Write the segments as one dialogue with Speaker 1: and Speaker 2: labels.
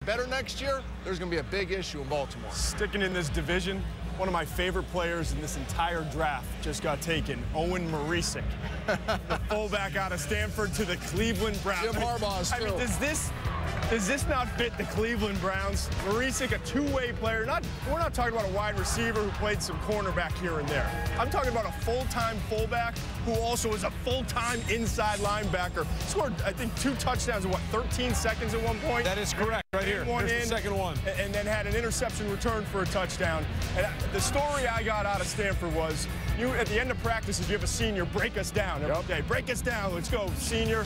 Speaker 1: better next year, there's going to be a big issue in Baltimore.
Speaker 2: Sticking in this division, one of my favorite players in this entire draft just got taken, Owen Marecic, the fullback out of Stanford to the Cleveland Browns.
Speaker 1: Jim Harbaugh's too.
Speaker 2: I mean, does this not fit the Cleveland Browns? Marecic, a two-way player. We're not talking about a wide receiver who played some cornerback here and there. I'm talking about a full-time fullback who also is a full-time inside linebacker. Scored, I think, 2 touchdowns in, 13 seconds at one point?
Speaker 3: That is correct, right here. Here's the second one.
Speaker 2: And then had an interception return for a touchdown. And the story I got out of Stanford was, at the end of practice, if you have a senior, break us down every day. Break us down. Let's go, senior.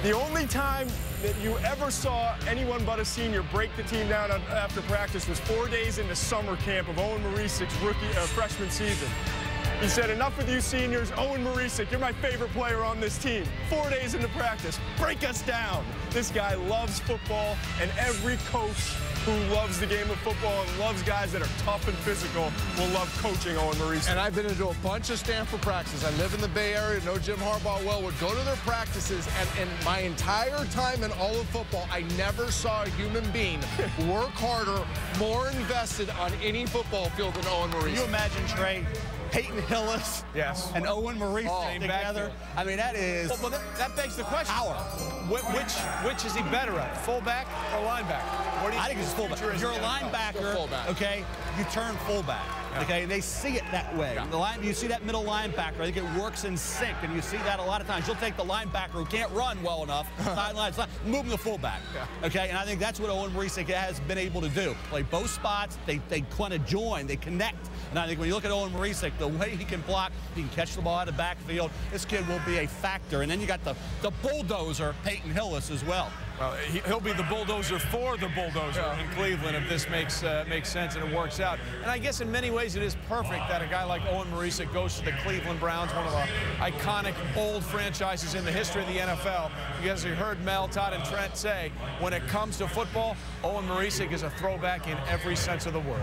Speaker 2: The only time that you ever saw anyone but a senior break the team down after practice was 4 days into summer camp of Owen Maricic's freshman season. He said, enough with you seniors. Owen Marecic, you're my favorite player on this team. 4 days into practice, break us down. This guy loves football, and every coach who loves the game of football and loves guys that are tough and physical will love coaching Owen Marecic.
Speaker 1: And I've been into a bunch of Stanford practices. I live in the Bay Area, know Jim Harbaugh well, would go to their practices, and my entire time in all of football, I never saw a human being work harder, more invested on any football field than Owen Marecic.
Speaker 4: Can you imagine, Trey, Peyton Hillis and Owen Marecic together? I mean, that is
Speaker 3: well, that begs the question.
Speaker 4: Power.
Speaker 3: Which is he better at, fullback or linebacker?
Speaker 4: I think it's fullback. If you're a linebacker, okay, you turn fullback. Okay, and they see it that way. You see that middle linebacker. I think it works in sync, and you see that a lot of times. You'll take the linebacker who can't run well enough, sidelines, move him to fullback. Okay, and I think that's what Owen Marecic has been able to do. Play both spots. They kind of join. They connect. And I think when you look at Owen Marecic, the way he can block, he can catch the ball out of the backfield. This kid will be a factor. And then you got the bulldozer, Peyton Hillis, as well.
Speaker 3: Well, he'll be the bulldozer for the bulldozer in Cleveland if this makes sense and it works out. And I guess in many ways it is perfect that a guy like Owen Marecic goes to the Cleveland Browns, one of the iconic old franchises in the history of the NFL. Because you heard Mel, Todd, and Trent say, when it comes to football, Owen Marecic is a throwback in every sense of the word.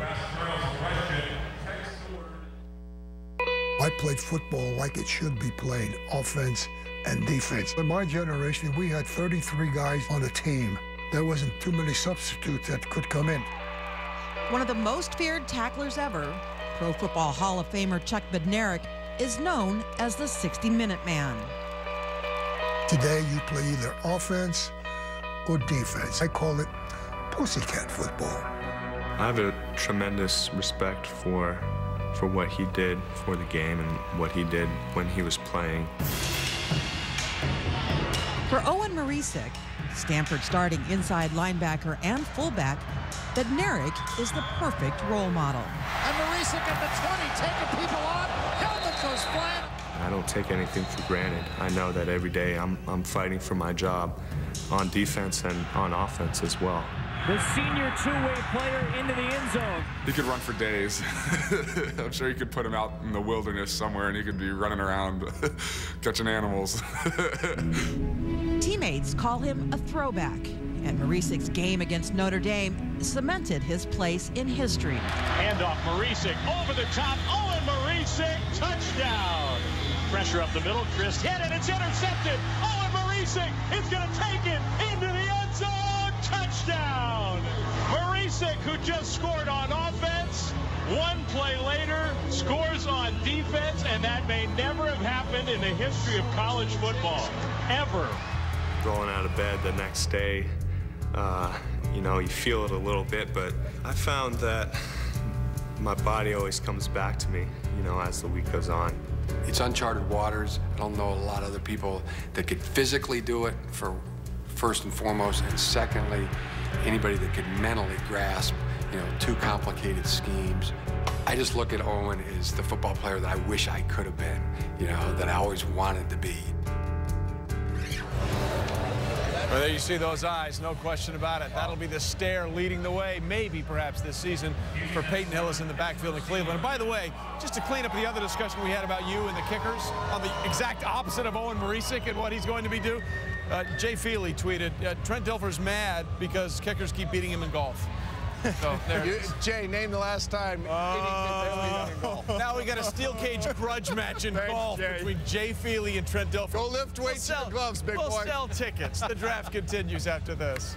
Speaker 5: I played football like it should be played, offense and defense. In my generation, we had 33 guys on a team. There wasn't too many substitutes that could come in.
Speaker 6: One of the most feared tacklers ever, Pro Football Hall of Famer Chuck Bednarik, is known as the 60-minute man.
Speaker 5: Today, you play either offense or defense. I call it pussycat football.
Speaker 7: I have a tremendous respect for what he did for the game and what he did when he was playing.
Speaker 6: For Owen Marecic, Stanford starting inside linebacker and fullback, Bednarik is the perfect role model.
Speaker 8: And Marecic at the 20, taking people on. Helmet goes flat.
Speaker 7: I don't take anything for granted. I know that every day I'm fighting for my job on defense and on offense as well.
Speaker 9: The senior two-way player into the end zone.
Speaker 10: He could run for days. I'm sure you could put him out in the wilderness somewhere and he could be running around catching animals.
Speaker 6: Teammates call him a throwback, and Marecic's game against Notre Dame cemented his place in history.
Speaker 9: Handoff, Marecic over the top. Owen Marecic, touchdown. Pressure up the middle, Chris hit it, it's intercepted. Owen Marecic is going to take it into the end zone. Touchdown! Marecic, who just scored on offense, one play later scores on defense, and that may never have happened in the history of college football, ever.
Speaker 7: Rolling out of bed the next day, you know, you feel it a little bit, but I found that my body always comes back to me, you know, as the week goes on.
Speaker 11: It's uncharted waters. I don't know a lot of other people that could physically do it, for first and foremost, and secondly, anybody that could mentally grasp, you know, 2 complicated schemes. I just look at Owen as the football player that I wish I could have been, you know, that I always wanted to be.
Speaker 3: Well, there you see those eyes, no question about it. That'll be the stare leading the way, maybe perhaps this season, for Peyton Hillis in the backfield in Cleveland. And by the way, just to clean up the other discussion we had about you and the kickers, on the exact opposite of Owen Marecic and what he's going to be doing, Jay Feely tweeted, Trent Dilfer's mad because kickers keep beating him in golf. So there it is.
Speaker 1: Jay, name the last time in golf.
Speaker 3: Now we got a steel cage grudge match in golf between Jay Feely and Trent Dilfer.
Speaker 1: Go lift weights in the gloves, big boy.
Speaker 3: We'll sell tickets. The draft continues after this.